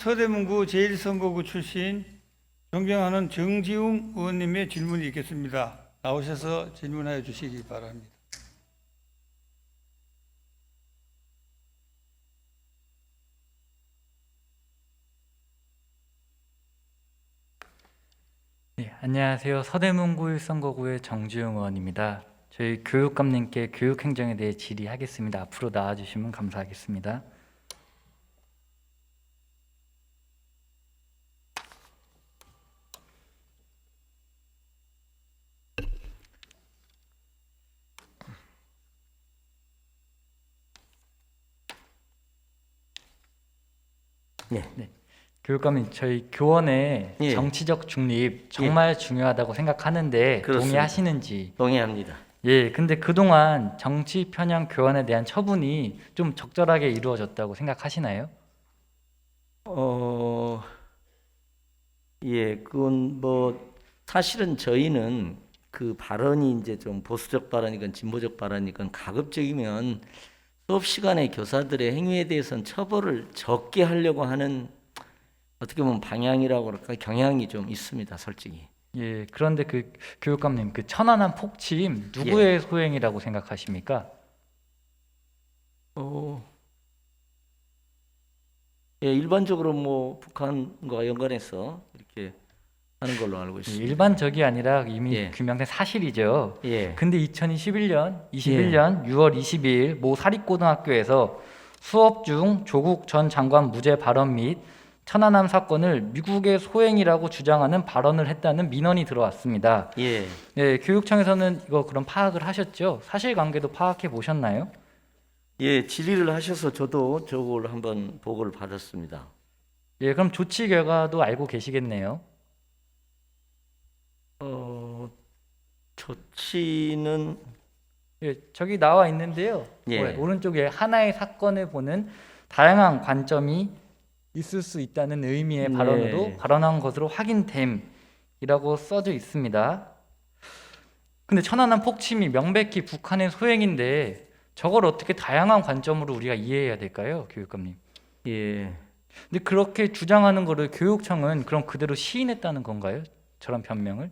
서대문구 제1선거구 출신 존경하는 정지웅 의원님의 질문이 있겠습니다. 나오셔서 질문하여 주시기 바랍니다. 네, 안녕하세요. 서대문구 1선거구의 정지용 의원입니다. 저희 교육감님께 교육행정에 대해 질의하겠습니다. 앞으로 나와주시면 감사하겠습니다. 네. 교육감님, 저희 교원의 예. 정치적 중립 정말 중요하다고 생각하는데 그렇습니다. 동의하시는지? 동의합니다. 예, 근데 그동안 정치 편향 교원에 대한 처분이 좀 적절하게 이루어졌다고 생각하시나요? 예, 그건 뭐 사실은 저희는 그 발언이 이제 좀 보수적 발언이건 진보적 발언이건 가급적이면 수업 시간에 교사들의 행위에 대해서는 처벌을 적게 하려고 하는 어떻게 보면 방향이라고 할까 경향이 좀 있습니다, 솔직히. 예, 그런데 그 교육감님, 그 천안함 폭침 누구의 소행이라고 생각하십니까? 예, 일반적으로 뭐 북한과 연관해서 이렇게 하는 걸로 알고 있습니다. 일반적이 아니라 이미 예. 규명된 사실이죠. 예, 근데 2021년 6월 22일 모 사립고등학교에서 수업 중 조국 전 장관 무죄 발언 및 천안함 사건을 미국의 소행이라고 주장하는 발언을 했다는 민원이 들어왔습니다. 예, 네, 교육청에서는 이거 그럼 파악을 하셨죠? 사실관계도 파악해 보셨나요? 예, 질의를 하셔서 저도 저걸 한번 보고를 받았습니다. 예, 그럼 조치 결과도 알고 계시겠네요. 조치는 예, 저기 나와 있는데요. 예. 오른쪽에 하나의 사건을 보는 다양한 관점이 있을 수 있다는 의미의 네. 발언으로 발언한 것으로 확인됨이라고 써져 있습니다. 근데 천안함 폭침이 명백히 북한의 소행인데 저걸 어떻게 다양한 관점으로 우리가 이해해야 될까요, 교육감님? 예, 근데 그렇게 주장하는 거를 교육청은 그럼 그대로 시인했다는 건가요? 저런 변명을?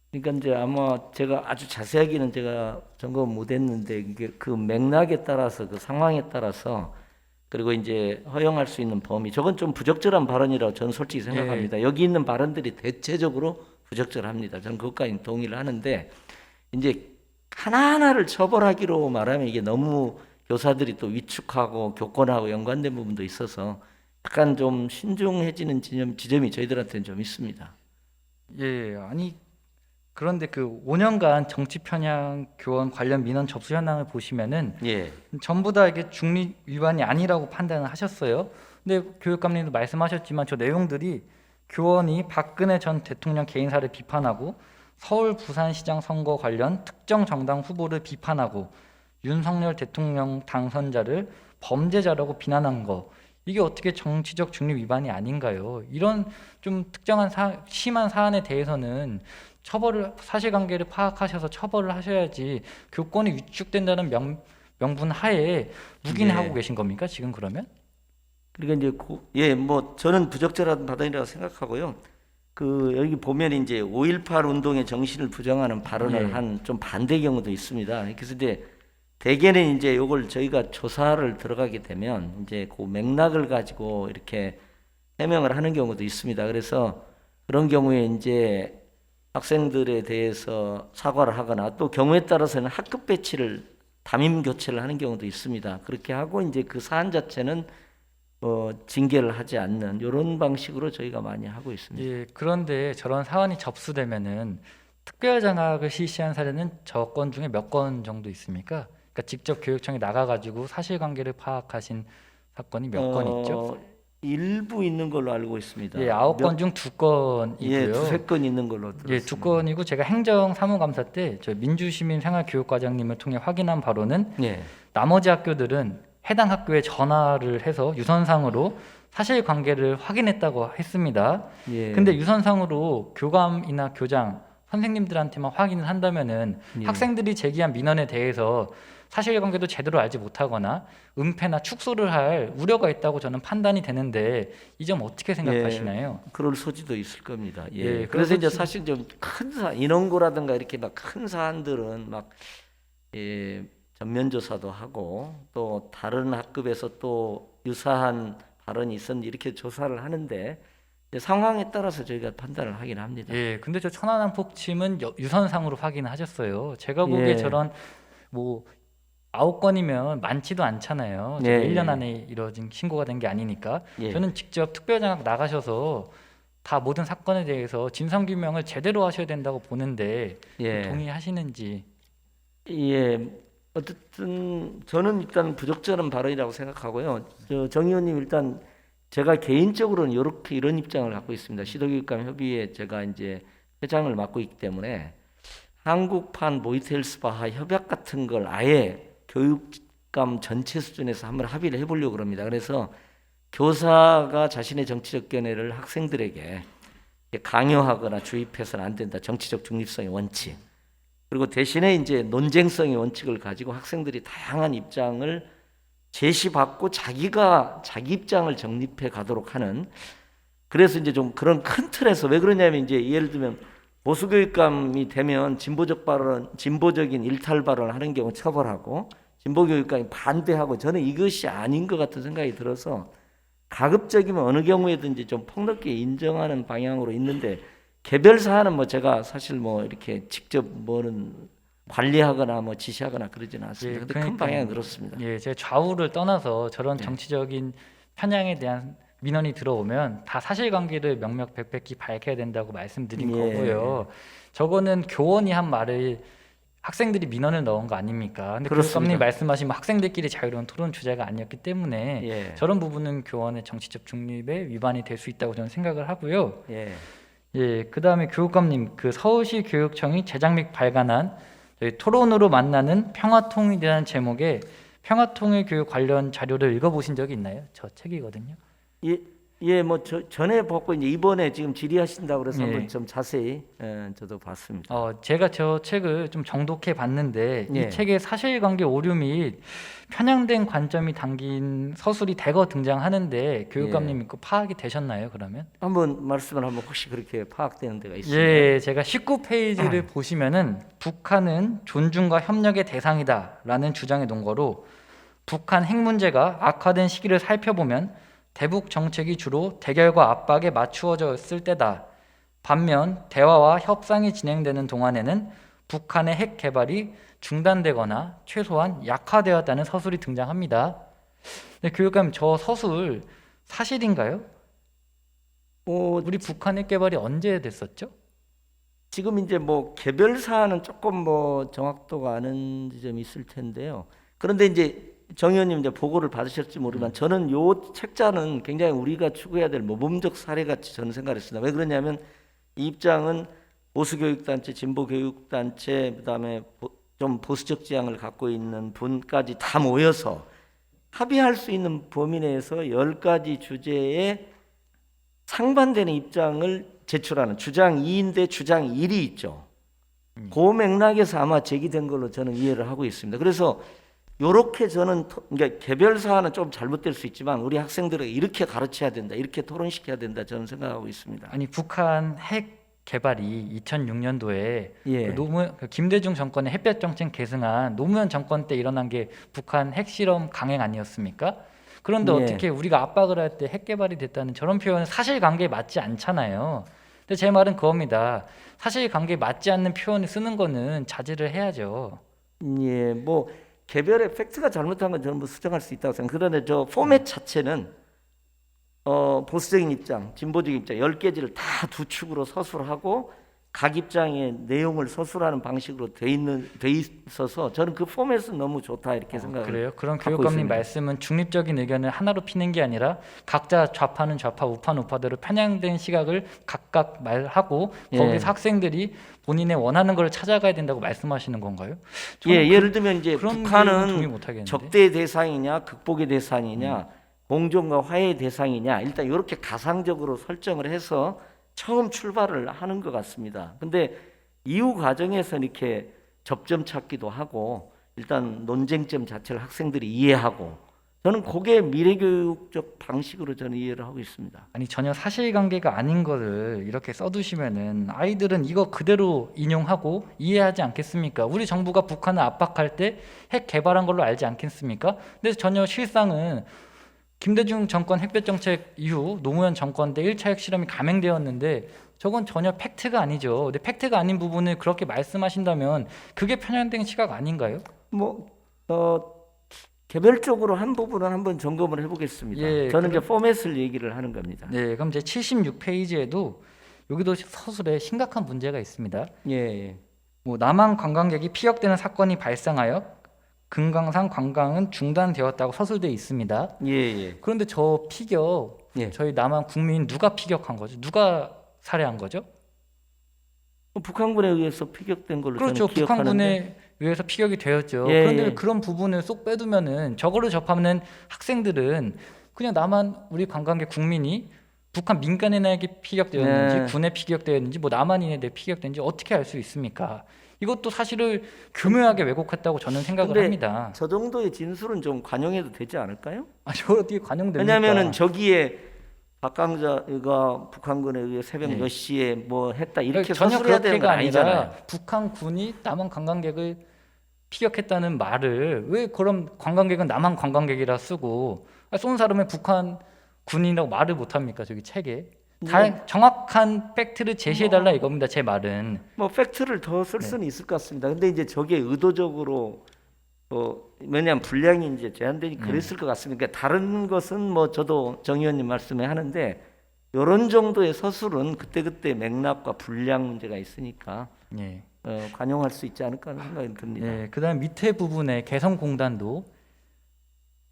그러니까 이제 아마 제가 아주 자세하게는 제가 점검 못했는데 이게 그 맥락에 따라서 그 상황에 따라서 그리고 이제 허용할 수 있는 범위 저건 좀 부적절한 발언이라고 저는 솔직히 생각합니다. 여기 있는 발언들이 대체적으로 부적절합니다. 저는 그것까지 동의를 하는데 이제 하나하나를 처벌하기로 말하면 이게 너무 교사들이 또 위축하고 교권하고 연관된 부분도 있어서 약간 좀 신중해지는 지점이 저희들한테는 좀 있습니다. 예, 아니 그런데 그 5년간 정치 편향 교원 관련 민원 접수 현황을 보시면은 예, 전부 다 이게 중립 위반이 아니라고 판단을 하셨어요. 근데 교육감님도 말씀하셨지만 저 내용들이 교원이 박근혜 전 대통령 개인사를 비판하고 서울 부산시장 선거 관련 특정 정당 후보를 비판하고 윤석열 대통령 당선자를 범죄자라고 비난한 거 이게 어떻게 정치적 중립 위반이 아닌가요? 이런 좀 특정한 심한 사안에 대해서는 처벌을 사실관계를 파악하셔서 처벌을 하셔야지 교권이 위축된다는 명분 하에 묵인하고 네. 계신 겁니까? 지금 그러면? 그러니까 이제 예, 뭐 저는 부적절한 발언이라고 생각하고요. 그 여기 보면 이제 5.18 운동의 정신을 부정하는 발언을 예. 한 좀 반대 경우도 있습니다. 그래서 이제 대개는 이제 요걸 저희가 조사를 들어가게 되면 이제 그 맥락을 가지고 이렇게 해명을 하는 경우도 있습니다. 그래서 그런 경우에 이제 학생들에 대해서 사과를 하거나 또 경우에 따라서는 학급 배치를 담임 교체를 하는 경우도 있습니다. 그렇게 하고 이제 그 사안 자체는 징계를 하지 않는 이런 방식으로 저희가 많이 하고 있습니다. 예, 그런데 저런 사안이 접수되면은 특별 장학을 실시한 사례는 저 건 중에 몇 건 정도 있습니까? 그러니까 직접 교육청에 나가가지고 사실관계를 파악하신 사건이 몇 건 있죠? 일부 있는 걸로 알고 있습니다. 예, 9건 중 2건이고요. 예, 두세 건 있는 걸로 들었습니다. 예, 2건이고 제가 행정사무감사 때 저 민주시민생활교육과장님을 통해 확인한 바로는 예, 나머지 학교들은 해당 학교에 전화를 해서 유선상으로 사실관계를 확인했다고 했습니다. 예. 근데 유선상으로 교감이나 교장 선생님들한테만 확인을 한다면은 예. 학생들이 제기한 민원에 대해서 사실관계도 제대로 알지 못하거나 은폐나 축소를 할 우려가 있다고 저는 판단이 되는데 이 점 어떻게 생각하시나요? 그럴 소지도 있을 겁니다. 예. 예, 그래서 이제 그럴 소지- 사실 좀 큰 인원고라든가 이렇게 막 큰 사안들은 막 예, 전면 조사도 하고 또 다른 학급에서 또 유사한 발언이 있었는지 이렇게 조사를 하는데 이제 상황에 따라서 저희가 판단을 하긴 합니다. 예, 근데 저 천안함 폭침은 유선상으로 확인을 하셨어요. 제가 보기에 예. 저런 뭐 9건이면 많지도 않잖아요. 예, 1년 예. 안에 이뤄진 신고가 된 게 아니니까. 예. 저는 직접 특별장학 나가셔서 다 모든 사건에 대해서 진상규명을 제대로 하셔야 된다고 보는데 예. 동의하시는지. 예, 어쨌든 저는 일단 부적절한 발언이라고 생각하고요. 정 의원님 일단 제가 개인적으로는 이런 입장을 갖고 있습니다. 시도교육감 협의회 제가 이제 회장을 맡고 있기 때문에 한국판 모이텔스바하 협약 같은 걸 아예 교육감 전체 수준에서 한번 합의를 해보려고 그럽니다. 그래서 교사가 자신의 정치적 견해를 학생들에게 강요하거나 주입해서는 안 된다. 정치적 중립성의 원칙. 그리고 대신에 이제 논쟁성의 원칙을 가지고 학생들이 다양한 입장을 제시받고 자기가 자기 입장을 정립해 가도록 하는, 그래서 이제 좀 그런 큰 틀에서 왜 그러냐면 이제 예를 들면 보수교육감이 되면 진보적인 일탈 발언을 하는 경우 처벌하고 진보교육감이 반대하고, 저는 이것이 아닌 것 같은 생각이 들어서 가급적이면 어느 경우에든지 좀 폭넓게 인정하는 방향으로 있는데, 개별 사안은 뭐 제가 사실 뭐 이렇게 직접 뭐는 관리하거나 뭐 지시하거나 그러지는 않습니다. 예, 근데 큰 그러니까요. 방향은 그렇습니다. 예, 제가 좌우를 떠나서 저런 네. 정치적인 편향에 대한 민원이 들어오면 다 사실관계를 명명백백히 밝혀야 된다고 말씀드린 예. 거고요. 저거는 교원이 한 말을 학생들이 민원을 넣은 거 아닙니까? 근데 그렇습니다. 교육감님 말씀하신 학생들끼리 자유로운 토론 주제가 아니었기 때문에 예. 저런 부분은 교원의 정치적 중립에 위반이 될 수 있다고 저는 생각을 하고요. 예. 예, 그다음에 교육감님, 그 서울시 교육청이 제작 및 발간한 저희 토론으로 만나는 평화통일이라는 제목의 평화통일 교육 관련 자료를 읽어보신 적이 있나요? 저 책이거든요. 예, 뭐 전에 보고 이제 이번에 지금 질의하신다고 그래서 예. 한번 좀 자세히 저도 봤습니다. 제가 저 책을 좀 정독해 봤는데 예. 이 책에 사실관계 오류 및 편향된 관점이 담긴 서술이 대거 등장하는데 교육감님 그 파악이 되셨나요? 그러면? 한번 말씀을 한번 혹시 그렇게 파악되는 데가 있습니다. 예, 제가 19페이지를 보시면은 북한은 존중과 협력의 대상이다라는 주장의 논거로 북한 핵 문제가 악화된 시기를 살펴보면 대북 정책이 주로 대결과 압박에 맞추어졌을 때다. 반면 대화와 협상이 진행되는 동안에는 북한의 핵 개발이 중단되거나 최소한 약화되었다는 서술이 등장합니다. 네, 교육감, 저 서술 사실인가요? 우리 북한 핵 개발이 언제 됐었죠? 지금 이제 뭐 개별 사안은 조금 뭐 정확도가 않은 지점이 있을 텐데요. 그런데 이제 정 의원님 이제 보고를 받으실지 모르지만 저는 요 책자는 굉장히 우리가 추구해야 될 모범적 사례 같이 저는 생각했습니다. 왜 그러냐면 이 입장은 보수교육단체, 진보교육단체, 그다음에 좀 보수적 지향을 갖고 있는 분까지 다 모여서 합의할 수 있는 범위 내에서 10가지 주제에 상반되는 입장을 제출하는 주장 2인데 주장 1이 있죠. 그 맥락에서 아마 제기된 걸로 저는 이해를 하고 있습니다. 그래서 요렇게 저는 그러니까 개별 사안은 좀 잘못될 수 있지만 우리 학생들에게 이렇게 가르쳐야 된다, 이렇게 토론시켜야 된다 저는 생각하고 있습니다. 아니, 북한 핵 개발이 2006년도에 예. 김대중 정권의 햇볕 정책 계승한 노무현 정권 때 일어난 게 북한 핵실험 강행 아니었습니까? 그런데 예. 어떻게 우리가 압박을 할 때 핵 개발이 됐다는 저런 표현은 사실관계에 맞지 않잖아요. 근데 제 말은 그겁니다. 사실관계에 맞지 않는 표현을 쓰는 거는 자제를 해야죠. 예, 뭐 개별의 팩트가 잘못한 건 저는 뭐 수정할 수 있다고 생각해요. 그런데 저 포맷 자체는 보수적인 입장, 진보적인 입장 10개지를 다 두 축으로 서술하고 각 입장의 내용을 서술하는 방식으로 돼 있어서 저는 그 포맷은 너무 좋다 이렇게 생각을 그래요? 그럼 갖고 교육감님 있습니다. 말씀은 중립적인 의견을 하나로 피는 게 아니라 각자 좌파는 좌파, 우파는 우파대로 편향된 시각을 각각 말하고 예. 거기서 학생들이 본인의 원하는 걸 찾아가야 된다고 말씀하시는 건가요? 예, 예를 들면 이제 그런 내용은 동의 북한은 못 하겠는데. 적대의 대상이냐, 극복의 대상이냐, 공존과 화해의 대상이냐, 일단 이렇게 가상적으로 설정을 해서 처음 출발을 하는 것 같습니다. 근데 이후 과정에서 이렇게 접점 찾기도 하고 일단 논쟁점 자체를 학생들이 이해하고 저는 그게 미래교육적 방식으로 저는 이해를 하고 있습니다. 아니 전혀 사실관계가 아닌 거를 이렇게 써두시면은 아이들은 이거 그대로 인용하고 이해하지 않겠습니까? 우리 정부가 북한을 압박할 때 핵 개발한 걸로 알지 않겠습니까? 근데 전혀 실상은 김대중 정권 핵배 정책 이후 노무현 정권 때 1차 핵실험이 감행되었는데 저건 전혀 팩트가 아니죠. 근데 팩트가 아닌 부분을 그렇게 말씀하신다면 그게 편향된 시각 아닌가요? 뭐 개별적으로 한 부분은 한번 점검을 해보겠습니다. 예, 저는 이제 포맷을 얘기를 하는 겁니다. 네, 그럼 제 76페이지에도 여기도 서술에 심각한 문제가 있습니다. 예, 뭐 남한 관광객이 피격되는 사건이 발생하여 금강산 관광은 중단되었다고 서술되어 있습니다. 예, 예. 그런데 저 피격 예. 저희 남한 국민 누가 피격한 거죠? 누가 살해한 거죠? 북한군에 의해서 피격된 걸로 그렇죠. 저는 기억하는데. 북한군에 의해서 피격이 되었죠. 예, 그런데 예. 그런 부분을 쏙 빼두면은 저거를 접하는 학생들은 그냥 남한 우리 관광객 국민이 북한 민간인에게 피격되었는지 네. 군에 피격되었는지 뭐 남한인에게 피격된지 어떻게 알 수 있습니까? 이것도 사실을 교묘하게 왜곡했다고 저는 생각을 근데 합니다. 저 정도의 진술은 좀 관용해도 되지 않을까요? 아, 저걸 어떻게 관용됩니까? 왜냐하면은 저기에 박강자가 북한군에 의해 새벽 네. 몇 시에 뭐 했다 이렇게 전혀 서술해야 되는 건 그렇게가 아니잖아요. 아니라 북한 군이 남한 관광객을 피격했다는 말을 왜 그럼 관광객은 남한 관광객이라 쓰고 쏜 사람은 북한 군인이라고 말을 못합니까? 저기 책에 정확한 팩트를 제시해달라 이겁니다. 제 말은. 뭐 팩트를 더 쓸 수는 있을 것 같습니다. 근데 이제 저게 의도적으로 왜냐하면 분량이 이제 제한되니 그랬을 것 같습니다. 그러니까 다른 것은 뭐 저도 정 의원님 말씀에 하는데 이런 정도의 서술은 그때그때 맥락과 분량 문제가 있으니까 예. 관용할 수 있지 않을까 하는 생각이 듭니다. 예. 그다음 밑에 부분에 개성공단도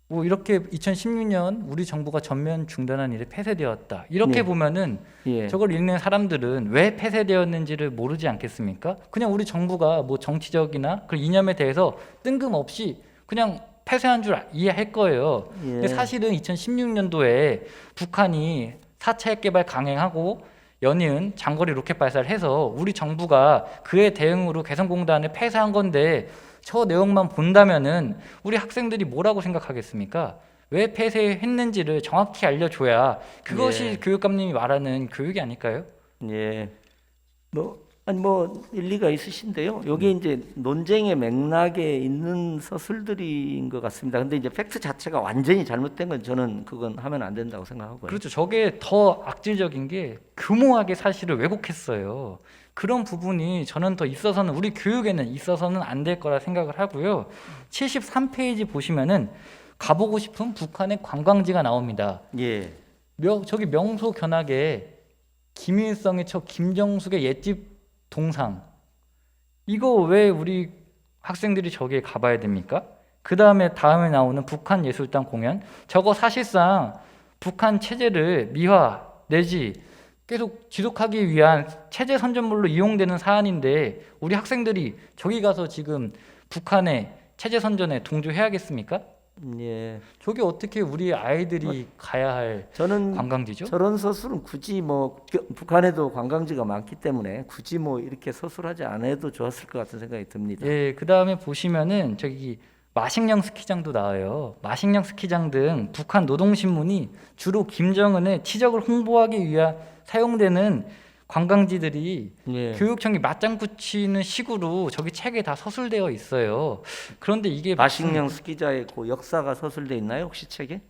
뭐 이렇게 2016년 우리 정부가 전면 중단한 일이 폐쇄되었다. 이렇게 네. 보면은 예. 저걸 읽는 사람들은 왜 폐쇄되었는지를 모르지 않겠습니까? 그냥 우리 정부가 뭐 정치적이나 그 이념에 대해서 뜬금없이 그냥 폐쇄한 줄 이해할 거예요. 예. 근데 사실은 2016년도에 북한이 4차 핵개발 강행하고 연이은 장거리 로켓 발사를 해서 우리 정부가 그에 대응으로 개성공단을 폐쇄한 건데 저 내용만 본다면은 우리 학생들이 뭐라고 생각하겠습니까? 왜 폐쇄했는지를 정확히 알려줘야 그것이 예. 교육감님이 말하는 교육이 아닐까요? 예. 뭐 일리가 있으신데요. 여기 이제 논쟁의 맥락에 있는 서술들인 것 같습니다. 근데 이제 팩트 자체가 완전히 잘못된 건 저는 그건 하면 안 된다고 생각하고요. 그렇죠. 저게 더 악질적인 게 교모하게 사실을 왜곡했어요. 그런 부분이 저는 더 있어서는 우리 교육에는 있어서는 안 될 거라 생각을 하고요. 73페이지 보시면은 가보고 싶은 북한의 관광지가 나옵니다. 예. 저기 명소 견학에 김일성의 저 김정숙의 옛집 동상 이거 왜 우리 학생들이 저기에 가봐야 됩니까? 그 다음에 나오는 북한 예술단 공연 저거 사실상 북한 체제를 미화 내지 계속 지속하기 위한 체제 선전물로 이용되는 사안인데 우리 학생들이 저기 가서 지금 북한의 체제 선전에 동조해야겠습니까? 예. 저게 어떻게 우리 아이들이 가야 할 저는 관광지죠? 저런 서술은 굳이 뭐 북한에도 관광지가 많기 때문에 굳이 뭐 이렇게 서술하지 않아도 좋았을 것 같은 생각이 듭니다. 예, 그 다음에 보시면은 저기 마식령 스키장도 나와요. 마식령 스키장 등 북한 노동신문이 주로 김정은의 치적을 홍보하기 위해 사용되는 관광지들이 예. 교육청이 맞장구 치는 식으로 저기 책에 다 서술되어 있어요. 그런데 이게 마식령 스키장의 그 역사가 서술돼 있나요? 혹시 책에?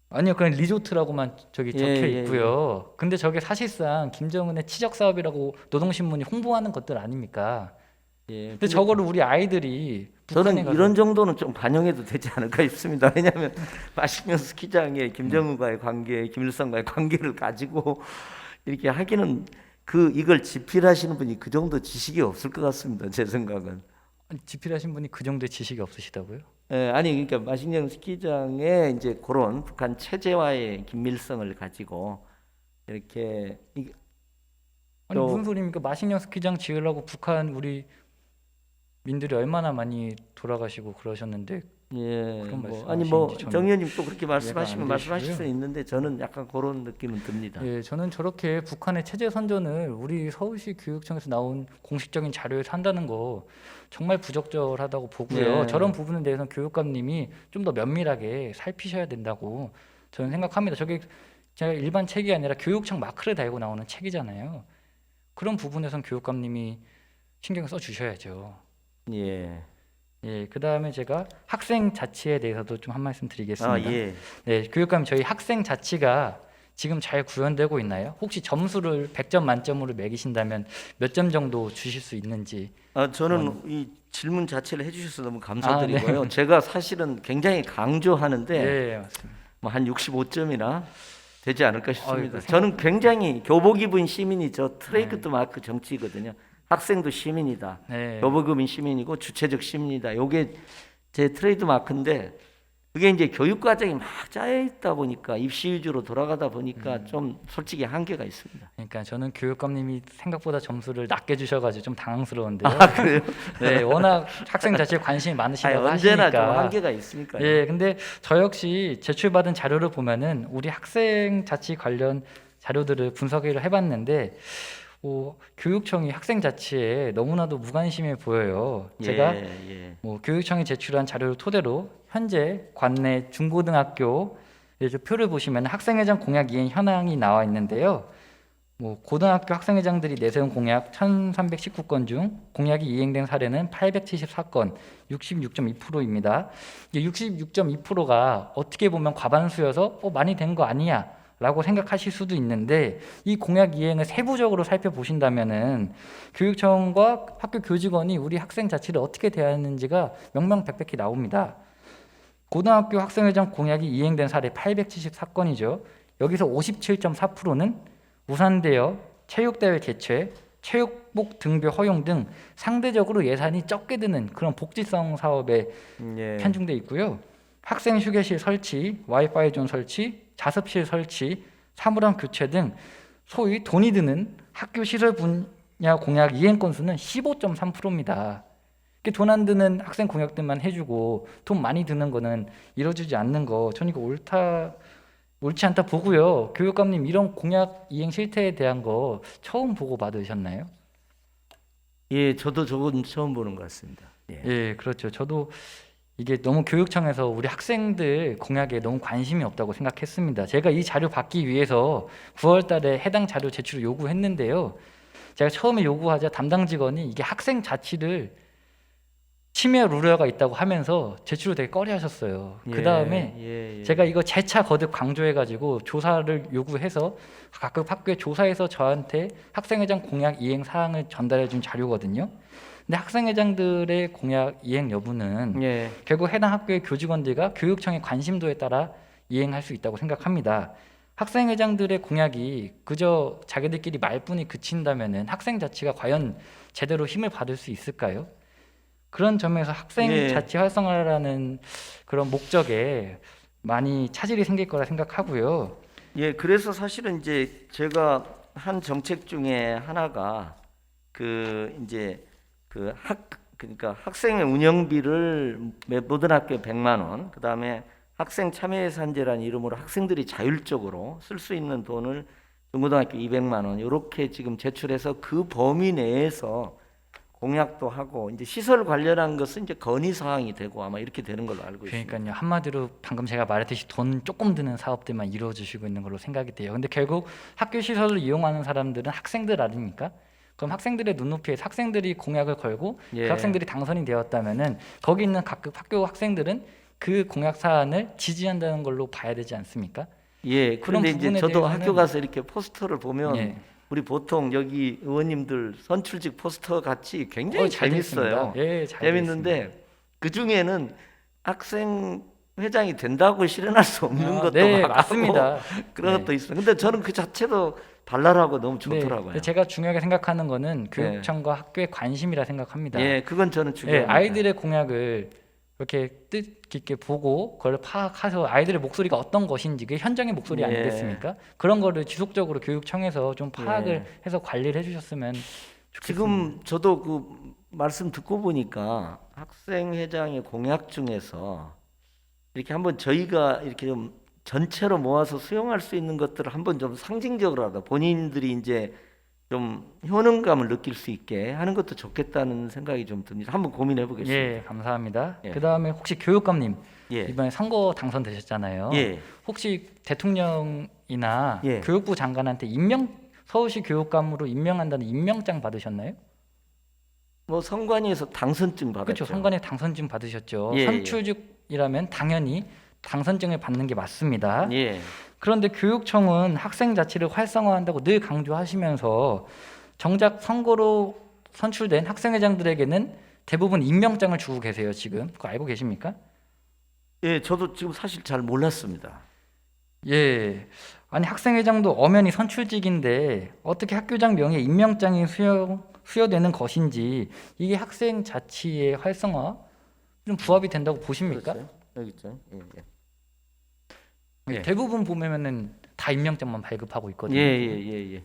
아니요, 그냥 리조트라고만 저기 적혀 예, 있고요. 근데 저게 사실상 김정은의 치적 사업이라고 노동신문이 홍보하는 것들 아닙니까? 예. 근데 저거를 우리 아이들이 북한에 저는 가서 이런 정도는 좀 반영해도 되지 않을까 싶습니다. 왜냐하면 마식령 스키장에 김정은과의 관계, 김일성과의 관계를 가지고 이렇게 하기는 이걸 집필하시는 분이 그 정도 지식이 없을 것 같습니다. 제 생각은. 아니, 집필하신 분이 그 정도의 지식이 없으시다고요? 예, 아니 그러니까 마식령 스키장에 이제 그런 북한 체제와의 긴밀성을 가지고 이렇게 아니 또- 무슨 소리입니까? 마식령 스키장 지으려고 북한 우리 민들이 얼마나 많이 돌아가시고 그러셨는데 예, 그런 아니 뭐 말씀하시는지 저는 정 의원님 또 그렇게 이해가 말씀하시면 안 말씀하실 되시고요. 수 있는데 저는 약간 그런 느낌은 듭니다. 예, 저는 저렇게 북한의 체제 선전을 우리 서울시 교육청에서 나온 공식적인 자료에서 한다는 거 정말 부적절하다고 보고요. 네. 저런 부분에 대해서는 교육감님이 좀 더 면밀하게 살피셔야 된다고 저는 생각합니다. 저게 제가 일반 책이 아니라 교육청 마크를 달고 나오는 책이잖아요. 그런 부분에선 교육감님이 신경 써 주셔야죠. 예. 예, 그다음에 제가 학생 자치에 대해서도 좀 한 말씀 드리겠습니다. 예. 네, 교육감 저희 학생 자치가 지금 잘 구현되고 있나요? 혹시 점수를 100점 만점으로 매기신다면 몇 점 정도 주실 수 있는지. 저는 이 질문 자체를 해주셔서 너무 감사드리고요. 네. 제가 사실은 굉장히 강조하는데 네, 맞습니다. 뭐 한 65점이나 되지 않을까 싶습니다. 아이고, 저는 굉장히 교복 입은 시민이 저 트레이드 마크 정치거든요. 학생도 시민이다. 네. 교복 입은 시민이고 주체적 시민이다. 요게 제 트레이드 마크인데 그게 이제 교육 과정이 막 짜여 있다 보니까 입시 위주로 돌아가다 보니까 좀 솔직히 한계가 있습니다. 그러니까 저는 교육감님이 생각보다 점수를 낮게 주셔가지고 좀 당황스러운데요. 그래요? 네, 워낙 학생 자체에 관심이 많으시다고 언제나 좀 하시니까. 한계가 있으니까요. 예, 근데 저 역시 제출받은 자료를 보면은 우리 학생 자치 관련 자료들을 분석을 해봤는데 교육청이 학생 자치에 너무나도 무관심해 보여요. 제가 예. 교육청이 제출한 자료를 토대로 현재 관내 중고등학교 표를 보시면 학생회장 공약 이행 현황이 나와 있는데요. 고등학교 학생회장들이 내세운 공약 1319건 중 공약이 이행된 사례는 874건, 66.2%입니다. 66.2%가 어떻게 보면 과반수여서 많이 된 거 아니야 라고 생각하실 수도 있는데 이 공약 이행을 세부적으로 살펴보신다면은 교육청과 학교 교직원이 우리 학생 자치를 어떻게 대하는지가 명명백백히 나옵니다. 고등학교 학생회장 공약이 이행된 사례 874건이죠. 여기서 57.4%는 무산되어 체육대회 개최, 체육복 등교 허용 등 상대적으로 예산이 적게 드는 그런 복지성 사업에 편중돼 있고요. 학생 휴게실 설치, 와이파이 존 설치, 자습실 설치, 사물함 교체 등 소위 돈이 드는 학교 시설 분야 공약 이행 건수는 15.3%입니다. 돈 안 드는 학생 공약들만 해주고 돈 많이 드는 거는 이뤄주지 않는 거 저는 이거 옳지 않다 보고요. 교육감님 이런 공약 이행 실태에 대한 거 처음 보고 받으셨나요? 예, 저도 저건 처음 보는 것 같습니다. 예, 그렇죠. 저도 이게 너무 교육청에서 우리 학생들 공약에 너무 관심이 없다고 생각했습니다. 제가 이 자료 받기 위해서 9월 달에 해당 자료 제출을 요구했는데요. 제가 처음에 요구하자 담당 직원이 이게 학생 자치를 침해 우려가 있다고 하면서 제출을 되게 꺼려하셨어요. 그 다음에 제가 이거 재차 거듭 강조해가지고 조사를 요구해서 각급 학교에 조사해서 저한테 학생회장 공약 이행 사항을 전달해준 자료거든요. 근데 학생회장들의 공약 이행 여부는 결국 해당 학교의 교직원들과 교육청의 관심도에 따라 이행할 수 있다고 생각합니다. 학생회장들의 공약이 그저 자기들끼리 말뿐이 그친다면은 학생 자치가 과연 제대로 힘을 받을 수 있을까요? 그런 점에서 학생 자치 활성화라는 그런 목적에 많이 차질이 생길 거라 생각하고요. 예, 그래서 사실은 이제 제가 한 정책 중에 하나가 그러니까 학생의 운영비를 모든 학교에 100만 원, 그다음에 학생 참여 예산제라는 이름으로 학생들이 자율적으로 쓸 수 있는 돈을 중고등학교 200만 원 이렇게 지금 제출해서 그 범위 내에서 공약도 하고 이제 시설 관련한 것은 이제 건의 사항이 되고 아마 이렇게 되는 걸로 알고 있습니다. 그러니까요. 한마디로 방금 제가 말했듯이 돈 조금 드는 사업들만 이루어 주시고 있는 걸로 생각이 돼요. 근데 결국 학교 시설을 이용하는 사람들은 학생들 아닙니까? 그럼 학생들의 눈높이에서 학생들이 공약을 걸고 그 학생들이 당선이 되었다면은 거기 있는 각급 학교 학생들은 그 공약 사안을 지지한다는 걸로 봐야 되지 않습니까? 예, 그런데 이제 저도 학교 가서 이렇게 포스터를 보면 우리 보통 여기 의원님들 선출직 포스터 같이 굉장히 재밌어요. 재밌는데 그 중에는 학생 회장이 된다고 실현할 수 없는 것도 맞습니다. 그런 것도 있어요. 근데 저는 그 자체도 발랄하고 너무 좋더라고요. 제가 중요하게 생각하는 거는 교육청과 학교의 관심이라 생각합니다. 예, 그건 저는 중요합니다. 아이들의 공약을 이렇게 뜻깊게 보고 그걸 파악해서 아이들의 목소리가 어떤 것인지 그게 현장의 목소리 아니겠습니까? 그런 거를 지속적으로 교육청에서 좀 파악을 해서 관리를 해주셨으면 좋겠습니다. 지금 저도 그 말씀 듣고 보니까 학생회장의 공약 중에서 이렇게 한번 저희가 이렇게 좀 전체로 모아서 수용할 수 있는 것들을 한번 좀 상징적으로라도 본인들이 이제 좀 효능감을 느낄 수 있게 하는 것도 좋겠다는 생각이 좀 듭니다. 한번 고민해 보겠습니다. 예, 감사합니다. 예. 그다음에 혹시 교육감님 예. 이번에 선거 당선되셨잖아요. 예. 혹시 대통령이나 예. 교육부 장관한테 서울시 교육감으로 임명한다는 임명장 받으셨나요? 뭐 선관위에서 당선증 받았죠. 그렇죠. 선관위 당선증 받으셨죠. 예, 예. 선출직이라면 당연히 당선증을 받는 게 맞습니다. 예. 그런데 교육청은 학생 자치를 활성화한다고 늘 강조하시면서 정작 선거로 선출된 학생회장들에게는 대부분 임명장을 주고 계세요. 지금 그거 알고 계십니까? 예, 저도 지금 사실 잘 몰랐습니다. 예. 아니 학생회장도 엄연히 선출직인데 어떻게 학교장 명의의 임명장이 수여되는 것인지 이게 학생 자치의 활성화 좀 부합이 된다고 보십니까? 그렇죠. 여기 있죠. 예, 예. 예. 대부분 보면은 다 임명장만 발급하고 있거든요. 예.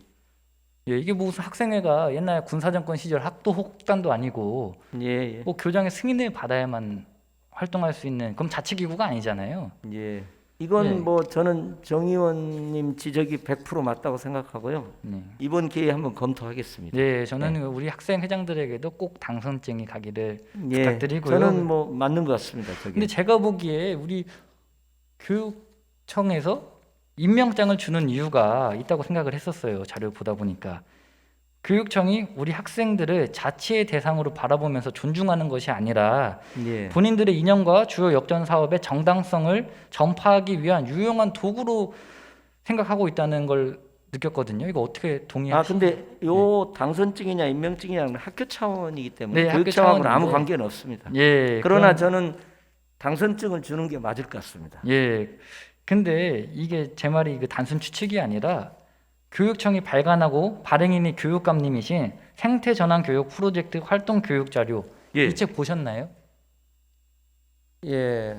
예, 이게 무슨 학생회가 옛날 군사정권 시절 학도 혹단도 아니고 예. 뭐 교장의 승인을 받아야만 활동할 수 있는 그럼 자치기구가 아니잖아요. 예. 이건 예. 뭐 저는 정 의원님 지적이 100% 맞다고 생각하고요. 네. 이번 기회에 한번 검토하겠습니다. 네, 저는 우리 학생 회장들에게도 꼭 당선증이 가기를 예. 부탁드리고요. 저는 뭐 맞는 것 같습니다. 저게. 근데 제가 보기에 우리 교육청에서 임명장을 주는 이유가 있다고 생각을 했었어요. 자료를 보다 보니까 교육청이 우리 학생들을 자치의 대상으로 바라보면서 존중하는 것이 아니라 예. 본인들의 이념과 주요 역전 사업의 정당성을 전파하기 위한 유용한 도구로 생각하고 있다는 걸 느꼈거든요. 이거 어떻게 동의하시나요? 근데 요 당선증이냐 임명증이냐는 학교 차원이기 때문에 네, 학교 교육 차원하고는 아무 차원인데. 관계는 없습니다. 예. 그러나 저는 당선증을 주는 게 맞을 것 같습니다. 예. 근데 이게 제 말이 그 단순 추측이 아니라 교육청이 발간하고 발행인이 교육감님이신 생태전환 교육 프로젝트 활동 교육 자료 예. 이 책 보셨나요? 예.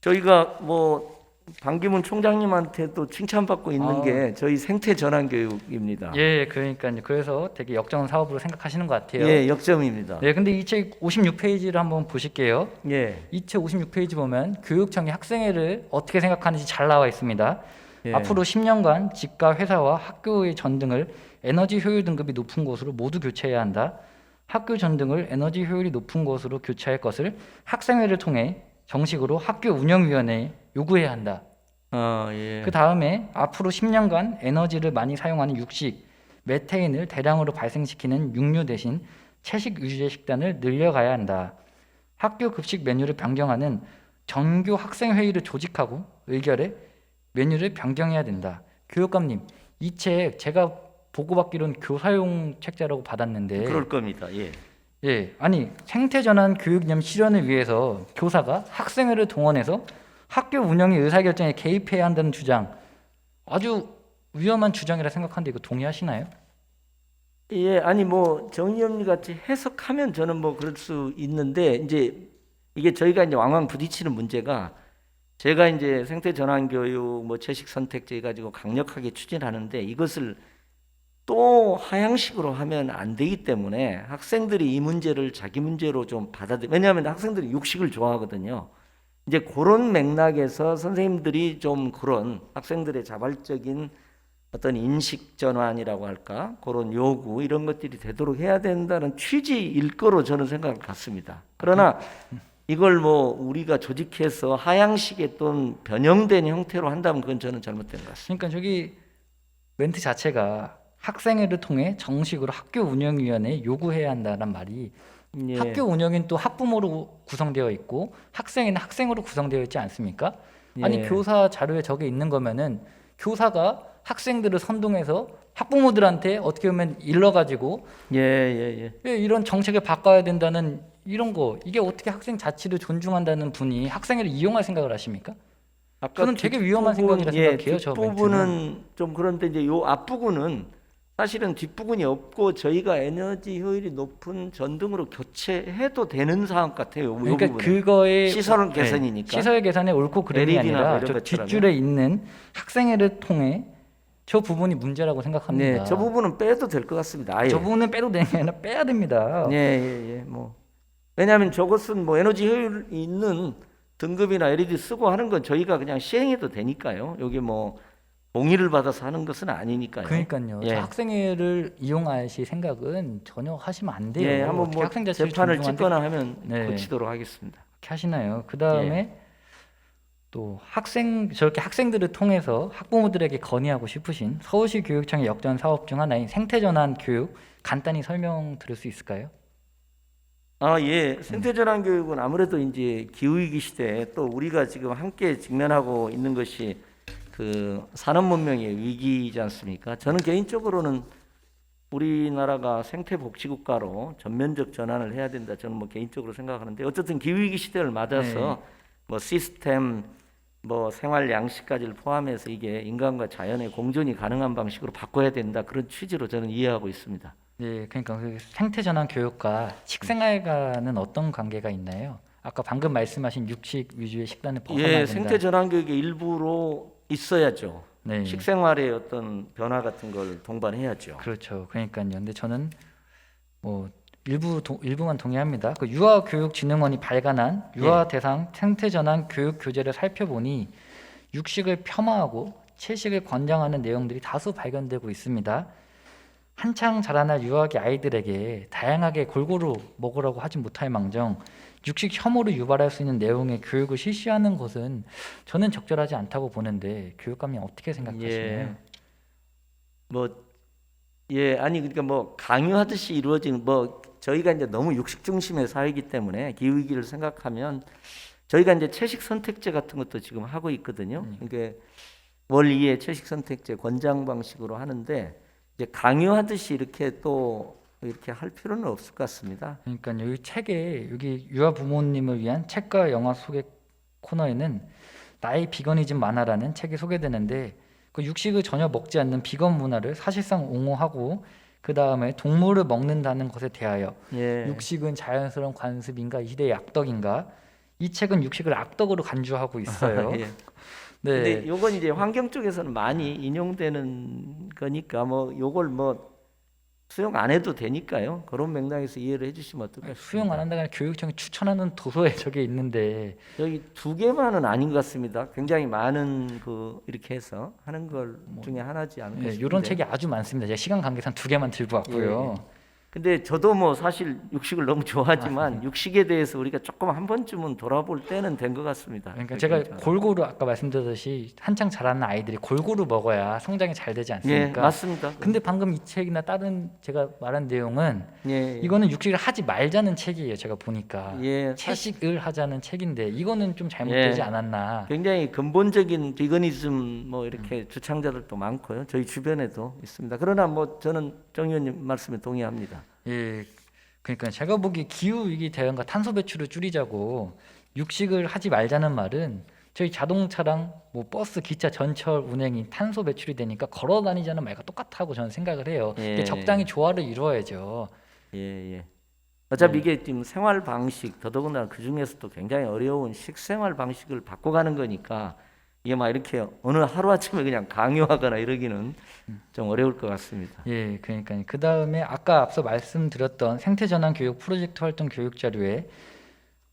저희가 뭐 반기문 총장님한테도 칭찬받고 있는 아. 게 저희 생태 전환 교육입니다. 예, 그러니까요. 그래서 되게 역전 사업으로 생각하시는 것 같아요. 예, 역점입니다. 네, 근데 이 책 56페이지를 한번 보실게요. 예. 이 책 56페이지 보면 교육청이 학생회를 어떻게 생각하는지 잘 나와 있습니다. 예. 앞으로 10년간 집과 회사와 학교의 전등을 에너지 효율 등급이 높은 곳으로 모두 교체해야 한다. 학교 전등을 에너지 효율이 높은 곳으로 교체할 것을 학생회를 통해 정식으로 학교 운영위원회에 요구해야 한다. 예. 그 다음에 앞으로 10년간 에너지를 많이 사용하는 육식, 메테인을 대량으로 발생시키는 육류 대신 채식 위주의 식단을 늘려가야 한다. 학교 급식 메뉴를 변경하는 전교 학생회의를 조직하고 의결해 메뉴를 변경해야 된다. 교육감님, 이 책 제가 보고받기로는 교사용 책자라고 받았는데 그럴 겁니다. 예. 예, 아니 생태전환 교육이념 실현을 위해서 교사가 학생회를 동원해서 학교 운영의 의사결정에 개입해야 한다는 주장 아주 위험한 주장이라 생각하는데 이거 동의하시나요? 예, 아니 뭐 정의연님 같이 해석하면 저는 뭐 그럴 수 있는데 이제 이게 저희가 이제 왕왕 부딪히는 문제가 제가 이제 생태 전환 교육 뭐 채식 선택제 가지고 강력하게 추진하는데 이것을 또 하향식으로 하면 안 되기 때문에 학생들이 이 문제를 자기 문제로 좀 왜냐하면 학생들이 육식을 좋아하거든요. 이제 그런 맥락에서 선생님들이 좀 그런 학생들의 자발적인 어떤 인식 전환이라고 할까 그런 요구 이런 것들이 되도록 해야 된다는 취지일 거로 저는 생각을 갖습니다. 그러나 이걸 뭐 우리가 조직해서 하향식의 또는 변형된 형태로 한다면 그건 저는 잘못된 것 같습니다. 그러니까 저기 멘트 자체가 학생회를 통해 정식으로 학교 운영위원회에 요구해야 한다는 말이 예. 학교 운영인 또 학부모로 구성되어 있고 학생회는 학생으로 구성되어 있지 않습니까? 아니 예. 교사 자료에 저게 있는 거면은 교사가 학생들을 선동해서 학부모들한테 어떻게 보면 일러가지고 예. 이런 정책을 바꿔야 된다는 이런 거 이게 어떻게 학생 자치를 존중한다는 분이 학생회를 이용할 생각을 하십니까? 저는 되게 위험한 생각이라 생각해요. 저 뒷부분은 좀 그런데 이제 요 앞부분은 사실은 뒷부분이 없고 저희가 에너지 효율이 높은 전등으로 교체해도 되는 상황 같아요. 요 그러니까 부분은. 그거의 시설 개선이니까. 시설 개선의 옳고 그름이 LED나 아니라 이런 저 것처럼요. 뒷줄에 있는 학생회를 통해 저 부분이 문제라고 생각합니다. 네, 저 부분은 빼도 될 것 같습니다. 아예. 저 부분은 빼도 되는 게 아니라 빼야 됩니다. 예. 뭐 왜냐하면 저것은 뭐 에너지 효율이 있는 등급이나 LED 쓰고 하는 건 저희가 그냥 시행해도 되니까요. 여기 뭐 동의를 받아서 하는 것은 아니니까요. 그러니까요. 예. 저 학생회를 이용하실 생각은 전혀 하시면 안 돼요. 예, 한번 어떻게 뭐 학생 자체를 재판을 존중하는데 찍거나 하면 네. 고치도록 하겠습니다. 그렇게 하시나요? 그 다음에 또 저렇게 학생들을 통해서 학부모들에게 건의하고 싶으신 서울시 교육청의 역전 사업 중 하나인 생태전환 교육 간단히 설명 드릴 수 있을까요? 아, 예. 생태전환 교육은 아무래도 이제 기후위기 시대에 또 우리가 지금 함께 직면하고 있는 것이 그 산업문명의 위기이지 않습니까? 저는 개인적으로는 우리나라가 생태복지국가로 전면적 전환을 해야 된다. 저는 뭐 개인적으로 생각하는데 어쨌든 기후위기 시대를 맞아서 뭐 시스템, 뭐 생활 양식까지를 포함해서 이게 인간과 자연의 공존이 가능한 방식으로 바꿔야 된다. 그런 취지로 저는 이해하고 있습니다. 네, 그러니까 그 생태전환 교육과 식생활과는 어떤 관계가 있나요? 아까 방금 말씀하신 육식 위주의 식단을 벗어나야 예, 된다. 생태전환 교육의 일부로 있어야죠. 네, 식생활의 어떤 변화 같은 걸 동반해야죠. 그렇죠. 그러니까요. 근데 저는 뭐 일부만 동의합니다. 그 유아교육진흥원이 발간한 유아 대상 생태전환 교육 교재를 살펴보니 육식을 폄하하고 채식을 권장하는 내용들이 다수 발견되고 있습니다. 한창 자라날 유아기 아이들에게 다양하게 골고루 먹으라고 하지 못할 망정 육식 혐오를 유발할 수 있는 내용의 교육을 실시하는 것은 저는 적절하지 않다고 보는데 교육감님 어떻게 생각하시나요? 아니 그러니까 뭐 강요하듯이 이루어진 뭐 저희가 이제 너무 육식 중심의 사회이기 때문에 기후 위기를 생각하면 저희가 이제 채식 선택제 같은 것도 지금 하고 있거든요. 그러니까 월 2회 채식 선택제 권장 방식으로 하는데 이제 강요하듯이 이렇게 또 이렇게 할 필요는 없을 것 같습니다. 그러니까 여기 책에 여기 유아 부모님을 위한 책과 영화 소개 코너에는 나의 비건이즘 만화라는 책이 소개되는데 그 육식을 전혀 먹지 않는 비건 문화를 사실상 옹호하고 그 다음에 동물을 먹는다는 것에 대하여 예. 육식은 자연스러운 관습인가 이 시대의 악덕인가 이 책은 육식을 악덕으로 간주하고 있어요. 예. 네. 근데 요건 이제 환경 쪽에서는 많이 인용되는 거니까 뭐 요걸 뭐 수용 안 해도 되니까요. 그런 맥락에서 이해를 해주시면 어떨까 싶습니다. 수용 안 한다면 교육청이 추천하는 도서에 저게 있는데 여기 2개만은 아닌 것 같습니다. 굉장히 많은 그 이렇게 해서 하는 걸 중에 하나지 않을까 싶은데. 이런 책이 아주 많습니다. 제가 시간 관계상 2개만 들고 왔고요. 근데 저도 뭐 사실 육식을 너무 좋아하지만 육식에 대해서 우리가 조금 한 번쯤은 돌아볼 때는 된 것 같습니다. 그러니까 제가 골고루 아까 말씀드렸듯이 한창 자라는 아이들이 골고루 먹어야 성장이 잘 되지 예, 않습니까? 맞습니다. 근데 방금 이 책이나 다른 제가 말한 내용은 예, 이거는 육식을 하지 말자는 책이에요. 제가 보니까 예, 채식을 하자는 책인데 이거는 좀 잘못되지 예. 않았나? 굉장히 근본적인 비거니즘 뭐 이렇게 주창자들도 많고요. 저희 주변에도 있습니다. 그러나 뭐 저는 정 의원님 말씀에 동의합니다. 예, 그러니까 제가 보기 기후 위기 대응과 탄소 배출을 줄이자고 육식을 하지 말자는 말은 저희 자동차랑 뭐 버스, 기차, 전철 운행이 탄소 배출이 되니까 걸어 다니자는 말과 똑같다고 저는 생각을 해요. 예. 근데 적당히 조화를 이루어야죠. 예. 어차피 이게 지금 생활 방식 더더군다나 그 중에서도 굉장히 어려운 식생활 방식을 바꿔가는 거니까 이게 막 이렇게 어느 하루아침에 그냥 강요하거나 이러기는 좀 어려울 것 같습니다. 예, 그러니까 그 다음에 아까 앞서 말씀드렸던 생태전환 교육 프로젝트 활동 교육 자료에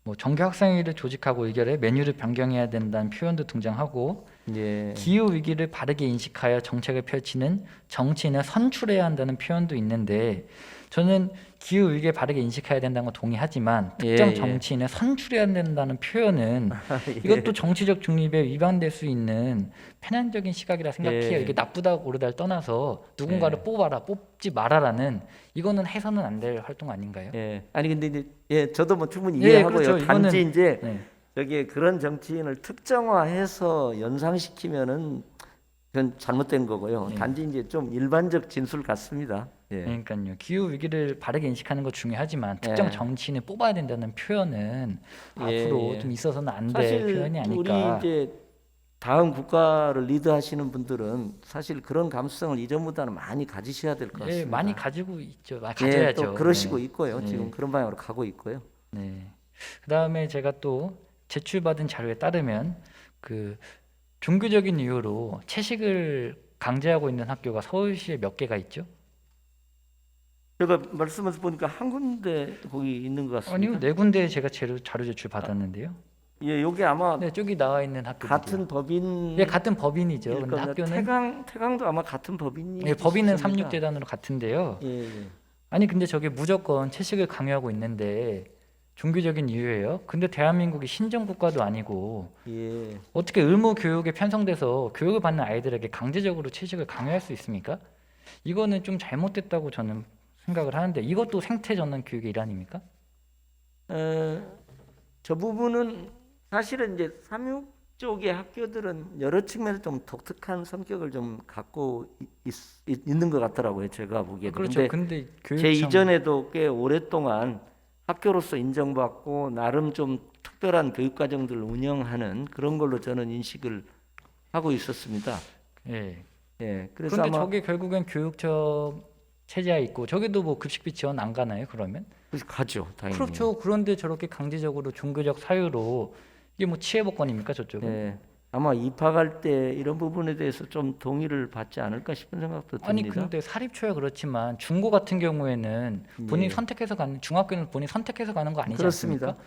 뭐 정규 학생회를 조직하고 의결해 메뉴를 변경해야 된다는 표현도 등장하고 예. 기후 위기를 바르게 인식하여 정책을 펼치는 정치인을 선출해야 한다는 표현도 있는데 저는 기후 위기를 바르게 인식해야 된다는 건 동의하지만 특정 예. 정치인을 선출해야 된다는 표현은 예. 이것도 정치적 중립에 위반될 수 있는 편향적인 시각이라 생각해요. 예. 이게 나쁘다고 고르다를 떠나서 누군가를 뽑아라, 뽑지 말아라는 이거는 해서는 안 될 활동 아닌가요? 예. 아니 근데 이제 저도 뭐 충분히 예, 이해하고요. 그렇죠. 단지 이거는- 이제 네. 여기에 그런 정치인을 특정화해서 연상시키면은 그건 잘못된 거고요. 예. 단지 이제 좀 일반적 진술 같습니다. 예. 그러니까요. 기후 위기를 바르게 인식하는 거 중요하지만 특정 예. 정치인을 뽑아야 된다는 표현은 예, 앞으로 예. 좀 있어서는 안 될 사실 표현이 우리 아닐까. 이제 다음 국가를 리드하시는 분들은 사실 그런 감수성을 이전보다는 많이 가지셔야 될 것 같습니다. 예, 많이 가지고 있죠. 예, 가져야죠. 또 그러시고 네. 있고요. 네. 지금 그런 방향으로 가고 있고요. 네. 그다음에 제가 또 제출받은 자료에 따르면 그 종교적인 이유로 채식을 강제하고 있는 학교가 서울시에 몇 개가 있죠? 제가 말씀해서 보니까 한 군데 거기 있는 것 같습니다. 아니요, 4군데 제가 자료 제출 받았는데요. 예, 요게 아마 네, 저기 나와 있는 학교들이요. 같은 법인 예, 같은 법인이죠. 근데 겁니다. 학교는 태강도 아마 같은 법인이 예, 법인은 있습니다. 삼육재단으로 같은데요. 예, 예. 아니 근데 저게 무조건 채식을 강요하고 있는데 종교적인 이유예요. 근데 대한민국이 신정 국가도 아니고 예. 어떻게 의무 교육에 편성돼서 교육을 받는 아이들에게 강제적으로 채식을 강요할 수 있습니까? 이거는 좀 잘못됐다고 저는 생각을 하는데 이것도 생태 전환 교육의 일환입니까? 저 부분은 사실은 이제 삼육 쪽의 학교들은 여러 측면에서 좀 독특한 성격을 좀 갖고 있는 것 같더라고요. 제가 보기에도. 그렇죠. 근데 근데 제 교육청 이전에도 꽤 오랫동안 학교로서 인정받고 나름 좀 특별한 교육 과정들을 운영하는 그런 걸로 저는 인식을 하고 있었습니다. 예. 예, 그래서 그런데 아마 저게 결국엔 교육청 체제에 있고 저기도 뭐 급식비 지원 안 가나요? 그러면? 가죠, 당연히. 그렇죠. 그런데 저렇게 강제적으로 종교적 사유로 이게 뭐 치해복권입니까 저쪽은? 예, 아마 입학할 때 이런 부분에 대해서 좀 동의를 받지 않을까 싶은 생각도 듭니다. 아니 근데 사립초야 그렇지만 중고 같은 경우에는 본인 예. 선택해서 가는 중학교는 본인 선택해서 가는 거 아니지 그렇습니다. 않습니까?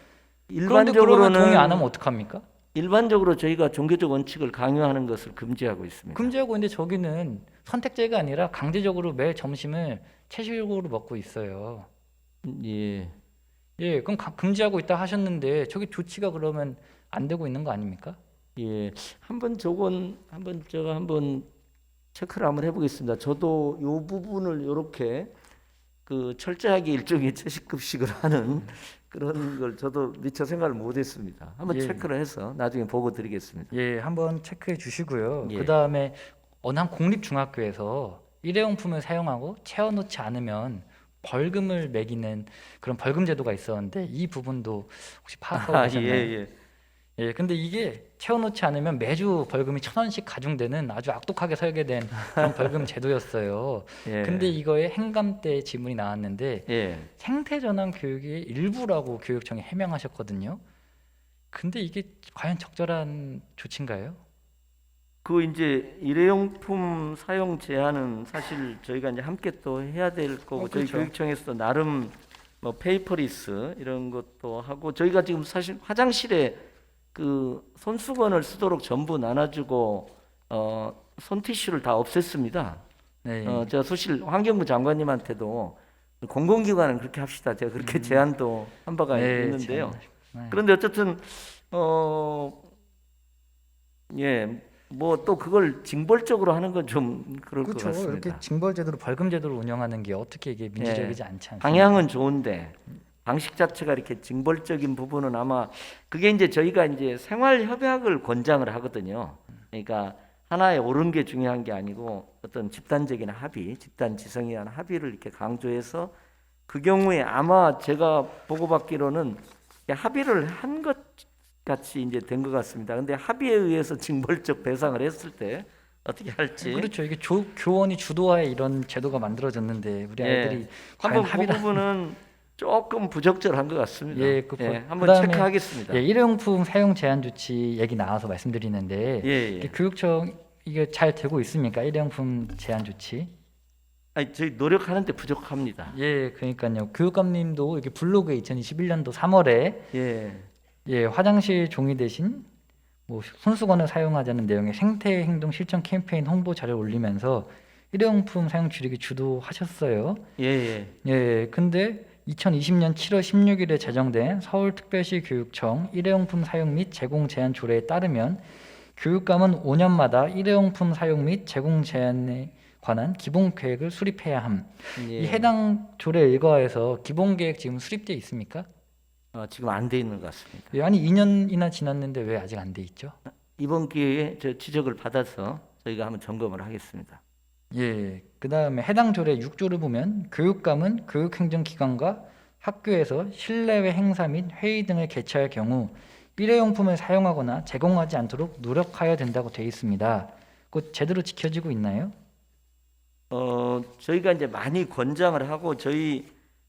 그런데 그러면 일반적으로는 동의 안 하면 어떡합니까? 일반적으로 저희가 종교적 원칙을 강요하는 것을 금지하고 있습니다. 금지하고 있는데 저기는 선택제가 아니라 강제적으로 매일 점심을 채식으로 먹고 있어요. 예, 예, 그럼 금지하고 있다 하셨는데 저기 조치가 그러면 안 되고 있는 거 아닙니까? 예. 한번 제가 한번 체크를 한번 해보겠습니다. 저도 요 부분을 이렇게 그 철저하게 일종의 채식급식을 하는 그런 걸 저도 미처 생각을 못했습니다. 한번 예. 체크를 해서 나중에 보고 드리겠습니다. 예, 한번 체크해 주시고요. 예. 그다음에 어느 한 공립중학교에서 일회용품을 사용하고 채워놓지 않으면 벌금을 매기는 그런 벌금 제도가 있었는데 이 부분도 혹시 파악하고 아, 계셨나요? 예. 예, 근데 이게 채워놓지 않으면 매주 벌금이 1,000원씩 가중되는 아주 악독하게 설계된 그런 벌금 제도였어요. 예. 근데 이거에 행감 때 지문이 나왔는데 예. 생태전환 교육의 일부라고 교육청이 해명하셨거든요. 근데 이게 과연 적절한 조치인가요? 그 이제 일회용품 사용 제한은 사실 저희가 이제 함께 또 해야 될 거고 저희 그렇죠. 교육청에서도 나름 뭐 페이퍼리스 이런 것도 하고 저희가 지금 사실 화장실에 그 손수건을 쓰도록 전부 나눠주고 손티슈를 다 없앴습니다. 네. 제가 사실 환경부 장관님한테도 공공기관은 그렇게 합시다. 제가 그렇게 제안도 한 바가 네, 있는데요. 네. 그런데 어쨌든 예, 뭐 또 그걸 징벌적으로 하는 건 좀 그럴 그렇죠. 것 같습니다. 이렇게 징벌 제도로 벌금 제도를 운영하는 게 어떻게 이게 민주적이지 않지 않습니까? 방향은 좋은데 방식 자체가 이렇게 징벌적인 부분은 아마 그게 이제 저희가 이제 생활 협약을 권장을 하거든요. 그러니까 하나에 옳은 게 중요한 게 아니고 어떤 집단적인 합의, 집단 지성에 의한 합의를 이렇게 강조해서 그 경우에 아마 제가 보고받기로는 합의를 한 것 같이 이제 된 것 같습니다. 근데 합의에 의해서 징벌적 배상을 했을 때 어떻게 할지 그렇죠. 이게 교원이 주도하에 이런 제도가 만들어졌는데 우리 예. 아이들이 과연 한번 그 합의를 부분은 조금 부적절한 것 같습니다. 예, 한번 그다음에 체크하겠습니다. 예, 일회용품 사용 제한 조치 얘기 나와서 말씀드리는데 예, 이게 예. 교육청 이게 잘 되고 있습니까? 일회용품 제한 조치? 아니, 저희 노력하는데 부족합니다. 예, 그러니까요. 교육감님도 이게 블로그에 2021년도 3월에 예, 예, 화장실 종이 대신 뭐 손수건을 사용하자는 내용의 생태 행동 실천 캠페인 홍보 자료를 올리면서 일회용품 사용 줄이기 주도하셨어요. 예, 예. 예, 근데 2020년 7월 16일에 제정된 서울특별시 교육청 일회용품 사용 및 제공 제한 조례에 따르면 교육감은 5년마다 일회용품 사용 및 제공 제한에 관한 기본 계획을 수립해야 함. 예. 이 해당 조례 일과에서 기본 계획 지금 수립돼 있습니까? 지금 안 돼 있는 것 같습니다. 예, 아니 2년이나 지났는데 왜 아직 안 돼 있죠? 이번 기회에 저 지적을 받아서 저희가 한번 점검을 하겠습니다. 예, 그 다음에 해당 조례 6조를 보면 교육감은 교육행정기관과 학교에서 실내외 행사 및 회의 등을 개최할 경우 일회용품을 사용하거나 제공하지 않도록 노력하여야 된다고 되어 있습니다. 그 제대로 지켜지고 있나요? 저희가 이제 많이 권장을 하고 저희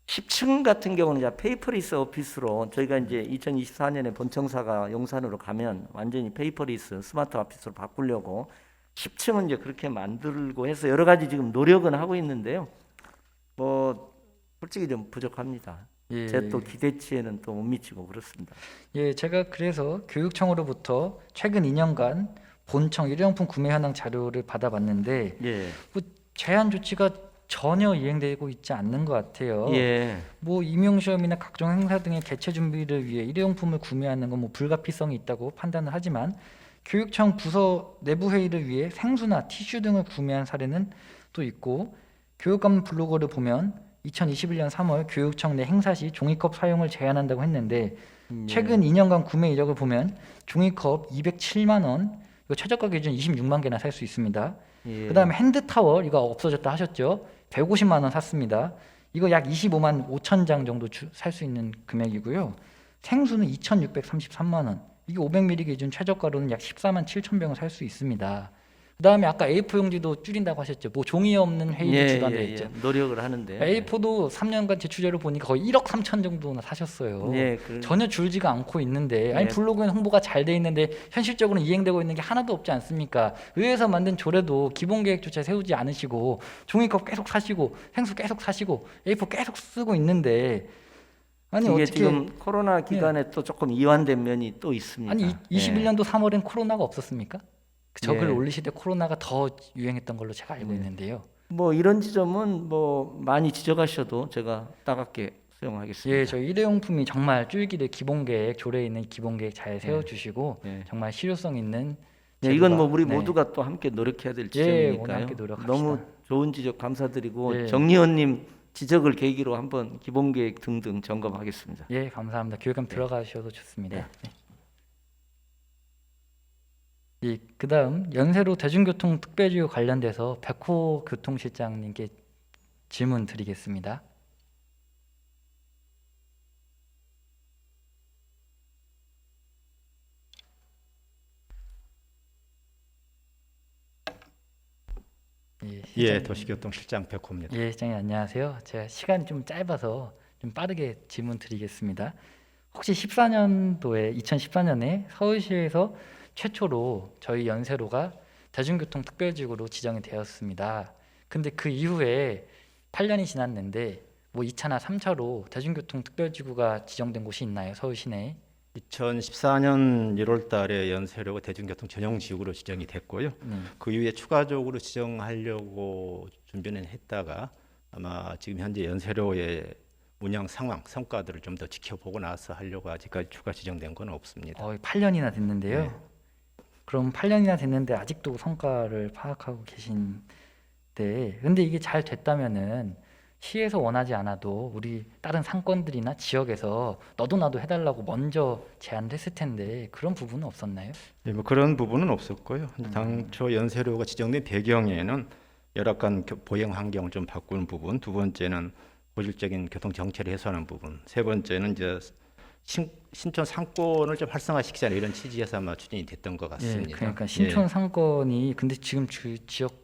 10층 같은 경우는 이제 페이퍼리스 오피스로 저희가 이제 2024년에 본청사가 용산으로 가면 완전히 페이퍼리스 스마트 오피스로 바꾸려고 10층은 이제 그렇게 만들고 해서 여러 가지 지금 노력은 하고 있는데요. 뭐 솔직히 좀 부족합니다. 예. 제 또 기대치에는 또 못 미치고 그렇습니다. 예, 제가 그래서 교육청으로부터 최근 2년간 본청 일회용품 구매 현황 자료를 받아봤는데 예. 뭐 제한 조치가 전혀 이행되고 있지 않는 것 같아요. 예. 뭐 임용시험이나 각종 행사 등의 개최 준비를 위해 일회용품을 구매하는 건 뭐 불가피성이 있다고 판단을 하지만 교육청 부서 내부 회의를 위해 생수나 티슈 등을 구매한 사례는 또 있고 교육감 블로그를 보면 2021년 3월 교육청 내 행사 시 종이컵 사용을 제한한다고 했는데 최근 2년간 구매 이력을 보면 종이컵 207만 원, 이거 최저가 기준 26만 개나 살 수 있습니다. 예. 그다음에 핸드 타월 이거 없어졌다 하셨죠? 150만 원 샀습니다. 이거 약 25만 5천 장 정도 살 수 있는 금액이고요. 생수는 2,633만 원. 이게 500ml 기준 최저가로는 약 14만 7천 병을 살 수 있습니다. 그다음에 아까 A4 용지도 줄인다고 하셨죠. 뭐 종이 없는 회의도 주관되어 있죠. 노력을 하는데. A4도 3년간 제출자료 보니까 거의 1억 3천 정도나 사셨어요. 예. 전혀 줄지가 않고 있는데 아니 예. 블로그엔 홍보가 잘 돼 있는데 현실적으로 이행되고 있는 게 하나도 없지 않습니까? 의회에서 만든 조례도 기본 계획조차 세우지 않으시고 종이컵 계속 사시고 생수 계속 사시고 A4 계속 쓰고 있는데 아니 이게 어떻게 지금 코로나 기간에 또 조금 이완된 면이 또 있습니다. 아니 21년도 3월엔 코로나가 없었습니까? 저 글 예. 올리실 때 코로나가 더 유행했던 걸로 제가 알고 네. 있는데요. 뭐 이런 지점은 뭐 많이 지적하셔도 제가 따갑게 수용하겠습니다. 예, 저 일회용품이 정말 쫄기를 기본 계획 조례에 있는 기본 계획 잘 세워주시고 네. 정말 실효성 있는 네, 이건 뭐 제도가- 우리 네. 모두가 또 함께 노력해야 될 예, 지점이니까요. 오늘 함께 노력합시다. 너무 좋은 지적 감사드리고 예. 정리원님 지적을 계기로 한번 기본 계획 등등 점검하겠습니다. 예, 감사합니다. 교육감 들어가셔도 좋습니다. 네. 예, 그다음 연세로 대중교통 특별지구 관련돼서 백호 교통실장님께 질문 드리겠습니다. 예, 예, 도시교통실장 백호입니다. 예, 시장님 안녕하세요. 제가 시간이 좀 짧아서 좀 빠르게 질문 드리겠습니다. 혹시 2014년에 서울시에서 최초로 저희 연세로가 대중교통 특별지구로 지정이 되었습니다. 근데 그 이후에 8년이 지났는데 뭐 2차나 3차로 대중교통 특별지구가 지정된 곳이 있나요? 서울 시내에? 2014년 1월 달에 연세로가 대중교통 전용 지구로 지정이 됐고요. 그 이후에 추가적으로 지정하려고 준비는 했다가 아마 지금 현재 연세로의 운영 상황, 성과들을 좀 더 지켜보고 나서 하려고 아직까지 추가 지정된 건 없습니다. 8년이나 됐는데요. 네. 그럼 8년이나 됐는데 아직도 성과를 파악하고 계신데 근데 이게 잘 됐다면은 시에서 원하지 않아도 우리 다른 상권들이나 지역에서 너도 나도 해달라고 먼저 제안을 했을 텐데 그런 부분은 없었나요? 예, 뭐 그런 부분은 없었고요. 당초 연세로가 지정된 배경에는 열악한 보행 환경을 좀 바꾸는 부분, 두 번째는 고질적인 교통 정체를 해소하는 부분, 세 번째는 이제 신촌 상권을 좀 활성화시키자는 이런 취지에서 아마 추진이 됐던 것 같습니다. 예, 그러니까 신촌 상권이 근데 지금 지역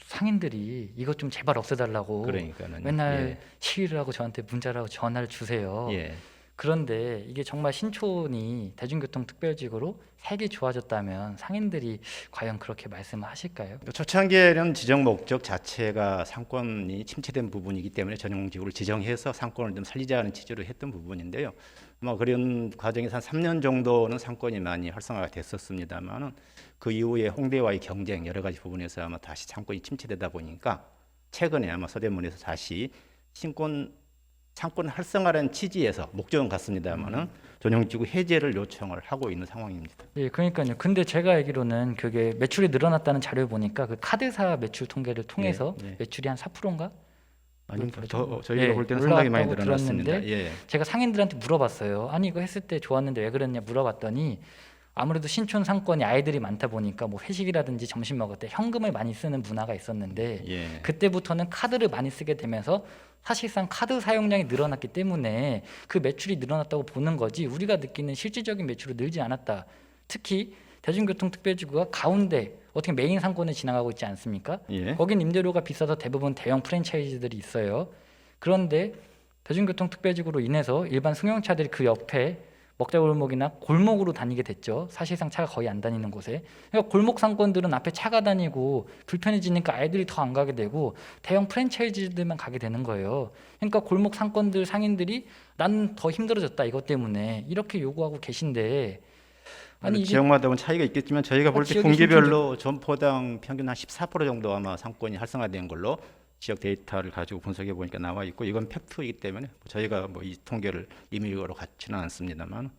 상인들이 이것 좀 제발 없애달라고 그러니까는 맨날 시위를 하고 저한테 문자를 하고 전화를 주세요. 예. 그런데 이게 정말 신촌이 대중교통 특별지구로 색이 좋아졌다면 상인들이 과연 그렇게 말씀을 하실까요? 초창기에는 지정 목적 자체가 상권이 침체된 부분이기 때문에 전용지구를 지정해서 상권을 좀 살리자는 취지로 했던 부분인데요. 아마 그런 과정에서 한 3년 정도는 상권이 많이 활성화가 됐었습니다만은 그 이후에 홍대와의 경쟁 여러 가지 부분에서 아마 다시 상권이 침체되다 보니까 최근에 아마 서대문에서 다시 상권 활성화라는 취지에서 목적은 같습니다만은 전용지구 해제를 요청을 하고 있는 상황입니다. 예, 그러니까요. 근데 제가 알기로는 그게 매출이 늘어났다는 자료를 보니까 그 카드사 매출 통계를 통해서 네. 매출이 한 4%인가? 아니, 그렇죠. 저희가 예, 볼 때는 상당히 많이 올라왔다고 늘어났습니다. 들었는데 예. 제가 상인들한테 물어봤어요. 아니 이거 했을 때 좋았는데 왜 그랬냐 물어봤더니 아무래도 신촌 상권이 아이들이 많다 보니까 뭐 회식이라든지 점심 먹을 때 현금을 많이 쓰는 문화가 있었는데 예. 그때부터는 카드를 많이 쓰게 되면서 사실상 카드 사용량이 늘어났기 때문에 그 매출이 늘어났다고 보는 거지 우리가 느끼는 실질적인 매출은 늘지 않았다. 특히 대중교통 특별지구가 가운데 어떻게 메인 상권을 지나가고 있지 않습니까? 예. 거긴 임대료가 비싸서 대부분 대형 프랜차이즈들이 있어요. 그런데 대중교통 특별지구로 인해서 일반 승용차들이 그 옆에 먹자골목이나 골목으로 다니게 됐죠. 사실상 차가 거의 안 다니는 곳에. 그러니까 골목 상권들은 앞에 차가 다니고 불편해지니까 아이들이 더 안 가게 되고 대형 프랜차이즈들만 가게 되는 거예요. 그러니까 골목 상권들 상인들이 나는 더 힘들어졌다 이것 때문에 이렇게 요구하고 계신데 아니 이게 지역마다는 차이가 있겠지만 저희가 볼 때 지역이 분기별로 점포당 평균 한 14% 정도 아마 상권이 활성화된 걸로 지역 데이터를 가지고 분석해 보니까 나와 있고 이건 팩트이기 때문에 저희가 뭐 이 통계를 임의로 갖지는 않습니다만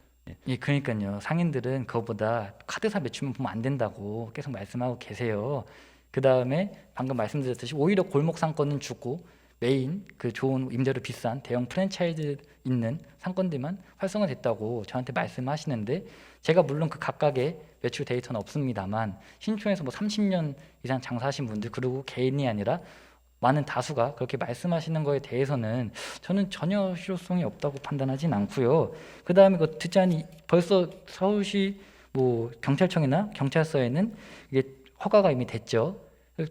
예, 그러니까요. 상인들은 그것보다 카드사 매출만 보면 안 된다고 계속 말씀하고 계세요. 그 다음에 방금 말씀드렸듯이 오히려 골목 상권은 죽고 메인 그 좋은 임대료 비싼 대형 프랜차이즈 있는 상권들만 활성화됐다고 저한테 말씀하시는데 제가 물론 그 각각의 매출 데이터는 없습니다만 신촌에서 뭐 30년 이상 장사하신 분들 그리고 개인이 아니라 많은 다수가 그렇게 말씀하시는 거에 대해서는 저는 전혀 실효성이 없다고 판단하진 않고요. 그 다음에 그 듣자니 벌써 서울시 뭐 경찰청이나 경찰서에는 이게 허가가 이미 됐죠.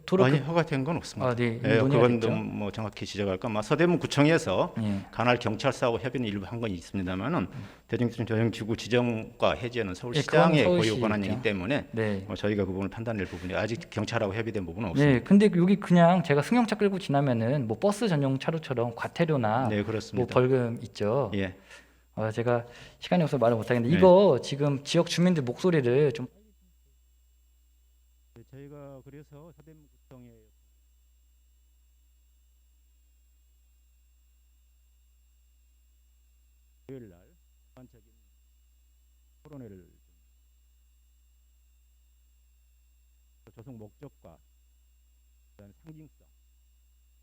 도로 아니 허가된 건 없습니다. 네, 예, 논의가 그건 됐죠. 뭐 정확히 지적할까? 아마 서대문 구청에서 예. 관할 경찰서하고 협의는 일부 한 건 있습니다만은 대중교통 전용지구 지정과 해제는 서울시장의 예, 그건 고유 서울시 권한이기 있죠. 때문에 네. 저희가 그 부분을 판단할 부분이 아직 경찰하고 협의된 부분은 없습니다. 네, 근데 여기 그냥 제가 승용차 끌고 지나면은 뭐 버스 전용 차로처럼 과태료나 네, 뭐 그렇습니다. 벌금 있죠. 예. 제가 시간이 없어서 말을 못하겠는데 네. 이거 지금 지역 주민들 목소리를 좀 저희가 그래서 서대문 구청에 토요일 날 일반적인 토론회를 조성 목적과 그다음 상징성,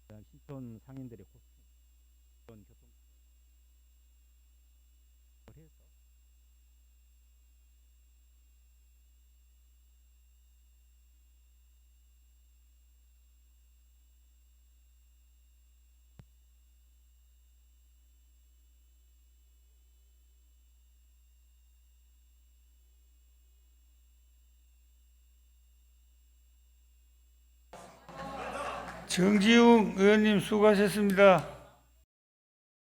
그다음 신촌 상인들의 호소, 그런 교통 해서 정지웅 의원님 수고하셨습니다.